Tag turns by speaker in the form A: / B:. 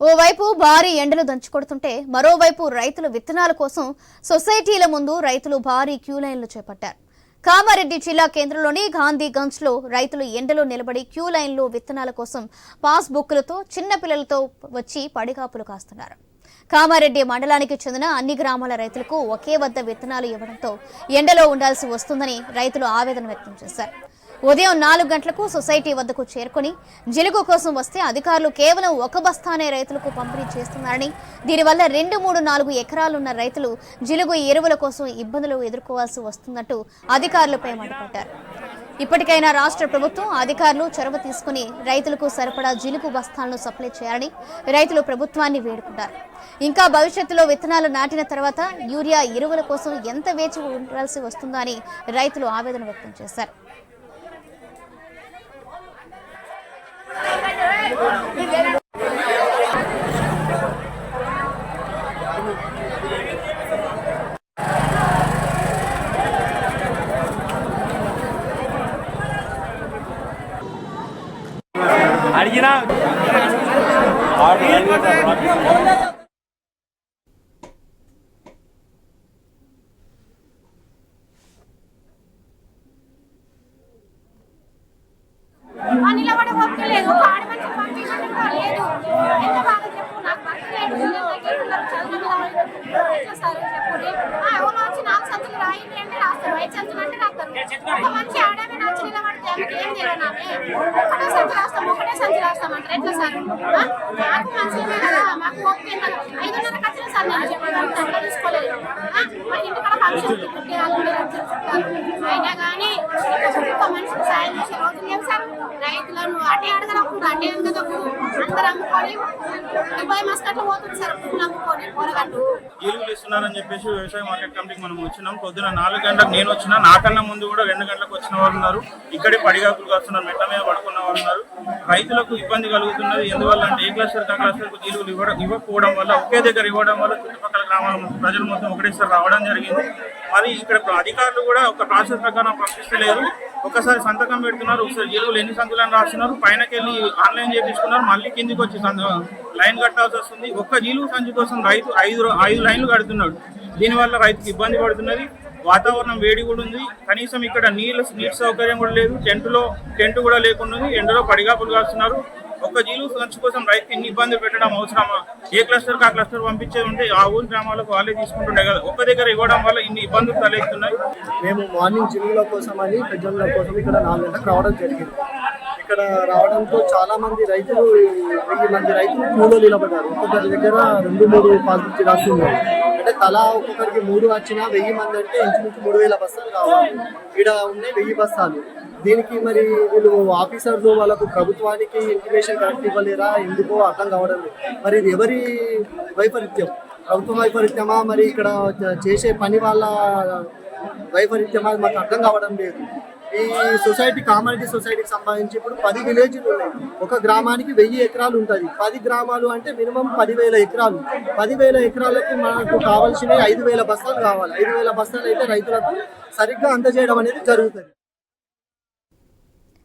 A: ఓవైపు భారీ ఎండలు దంచుకొడుతుంటే మరోవైపు రైతుల విత్తనాల కోసం సొసైటీల ముందు రైతులు భారీ క్యూలైన్లు చేపట్టారు. కామారెడ్డి జిల్లా కేంద్రంలోని గాంధీగంజ్ లో రైతులు ఎండలో నిలబడి క్యూ లైన్లో విత్తనాల కోసం పాస్ బుక్లతో చిన్న పిల్లలతో వచ్చి పడిగాపులు కాస్తున్నారు. కామారెడ్డి మండలానికి చెందిన అన్ని గ్రామాల రైతులకు ఒకే వద్ద విత్తనాలు ఇవ్వడంతో ఎండలో ఉండాల్సి వస్తుందని రైతులు ఆవేదన వ్యక్తం చేశారు. ఉదయం 4 గంటలకు సొసైటీ వద్దకు చేరుకుని జిలుగు కోసం వస్తే అధికారులు కేవలం ఒక బస్తానే రైతులకు పంపిణీ చేస్తున్నారని, దీనివల్ల 2-3-4 ఎకరాలున్న రైతులు జిలుగు ఎరువుల కోసం ఇబ్బందులు ఎదుర్కోవాల్సి వస్తున్నట్టు అధికారులపై మండిపడ్డారు. ఇప్పటికైనా రాష్ట్ర ప్రభుత్వం అధికారులు చొరవ తీసుకుని రైతులకు సరిపడా జిలుగు బస్తాలను సప్లై చేయాలని రైతులు ప్రభుత్వాన్ని వేడుకున్నారు. ఇంకా భవిష్యత్తులో విత్తనాలు నాటిన తర్వాత యూరియా ఎరువుల కోసం ఎంత వేచి ఉండాల్సి వస్తుందో అని రైతులు ఆవేదన వ్యక్తం చేశారు.
B: అడిగినా
C: నిలబడే ఓపిక లేదు. ఆడ మనిషి పంపించడం లేదు. ఎంత బాగా చెప్పు, నాకు భర్త లేదు, ఎవరు వచ్చి 4 సంచులు రాయండి అంటే రాస్తారు, 5 సంచులు అంటే రాస్తారు. ఒక మనిషి ఆడమే నచ్చి నిలబడితే ఏం తెలియనామే, ఒకటే సంచి రాస్తాం అంటే ఎట్లా సార్? మాకు మనుషులమే కదా, మాకు ఓపిక 5:30 వచ్చిన సార్, నేను చెప్పాను తీసుకోలేదు. మరి ఇంటికాడ ఫంక్షన్ పుట్టే వాళ్ళు అయినా కానీ ఒక మనిషికి సాయం చేసే రోజులు ఏం సార్? రైతులను అటే అడగదప్పుడు అందరు అమ్ముకొని దుబాయ్ మస్కట్లు పోతుంది సార్, పువ్వులు అమ్ముకొని కూరగడ్లు
D: జీలుగులు ఇస్తున్నారని చెప్పేసి వ్యవసాయ మార్కెట్ కమిటీకి మనం వచ్చినాం. పొద్దున 4 గంటలకు నేను వచ్చినా, నాకన్నా ముందు కూడా 2 గంటలకు వచ్చిన వాళ్ళు ఉన్నారు. ఇక్కడే పడిగాపులు వస్తున్నారు, మెట్ల మీద పడుకున్న వాళ్ళు ఉన్నారు. రైతులకు ఇబ్బంది కలుగుతున్నది. ఎందువల్ల అంటే ఏ క్లస్టర్ క్లస్టర్కు జీలుగులు ఇవ్వకపోవడం వల్ల, ఒకే దగ్గర ఇవ్వడం వల్ల చుట్టుపక్కల గ్రామాల ప్రజలు మొత్తం ఒకటేసారి రావడం జరిగింది. మరి ఇక్కడ అధికారులు కూడా ఒక ప్రాసెస్ ప్రకారం పంపిస్తలేరు. ఒకసారి సంతకం పెడుతున్నారు, ఒకసారి జీలుగులు ఎన్ని సంచులను రాస్తున్నారు, పైనకి వెళ్ళి ఆన్లైన్ చేయించుకున్నారు, మళ్ళీ కిందికి వచ్చి లైన్ కట్టాల్సి వస్తుంది. ఒక్క జీలుగు సంచి కోసం రైతు 5 లైన్లు కడుతున్నాడు. దీనివల్ల రైతుకి ఇబ్బంది పడుతున్నది. వాతావరణం వేడి కూడా ఉంది. కనీసం ఇక్కడ నీటి సౌకర్యం కూడా లేదు. టెంట్ కూడా లేకుండా ఎండలో పడిగాపులు కాస్తున్నారు. ఒక్క జీలుగు సంచి కోసం రైతుకి ఇన్ని ఇబ్బందులు పెట్టడం అవసరమా? ఏ క్లస్టర్కి ఆ క్లస్టర్ పంపించేది ఉంటే ఆ ఊరి గ్రామాలకు వాళ్ళే తీసుకుంటుండే కదా. ఒక్క దగ్గర ఇవ్వడం వల్ల ఇన్ని ఇబ్బందులు తలెత్తున్నాయి.
E: మేము మార్నింగ్ జిలుగుల కోసం అని పెద్దల కోసం ఇక్కడ 4 గంటలకు రావడం జరిగింది. ఇక్కడ రావడంతో చాలా మంది రైతులు 1000 మంది రైతులు క్యూలో నిలబడ్డారు. ఒక్కొక్కరి దగ్గర 2-3 పాస్ రాస్తున్నారు. అంటే తలా ఒక్కొక్కరికి 3 వచ్చినా 1000 మంది అంటే ఇంచుమించు 3000 బస్తాలు కావాలి. ఇక్కడ ఉన్నాయి 1000 బస్తాలు. దీనికి మరి వీళ్ళు ఆఫీసర్లు వాళ్ళకు ప్రభుత్వానికి ఇన్ఫర్మేషన్ కరెక్ట్ ఇవ్వలేరా, ఎందుకో అర్థం కావడం లేదు. మరి ఇది ఎవరి వైపరీత్యం? ప్రభుత్వం వైపరీత్యమా, మరి ఇక్కడ చేసే పని వాళ్ళ వైపరీత్యమా, మాకు అర్థం కావడం లేదు. ఈ సొసైటీ కామారెడ్డి సొసైటీకి సంబంధించి ఇప్పుడు 10 విలేజ్లు ఉన్నాయి. ఒక గ్రామానికి 1000 ఎకరాలు ఉంటుంది. 10 గ్రామాలు అంటే మినిమం 10,000 ఎకరాలు. 10,000 ఎకరాలకు మనకు కావాల్సినవి 5,000 బస్తాలు కావాలి. 5,000 బస్తాలు అయితే రైతులకు సరిగ్గా అందజేయడం అనేది జరుగుతుంది.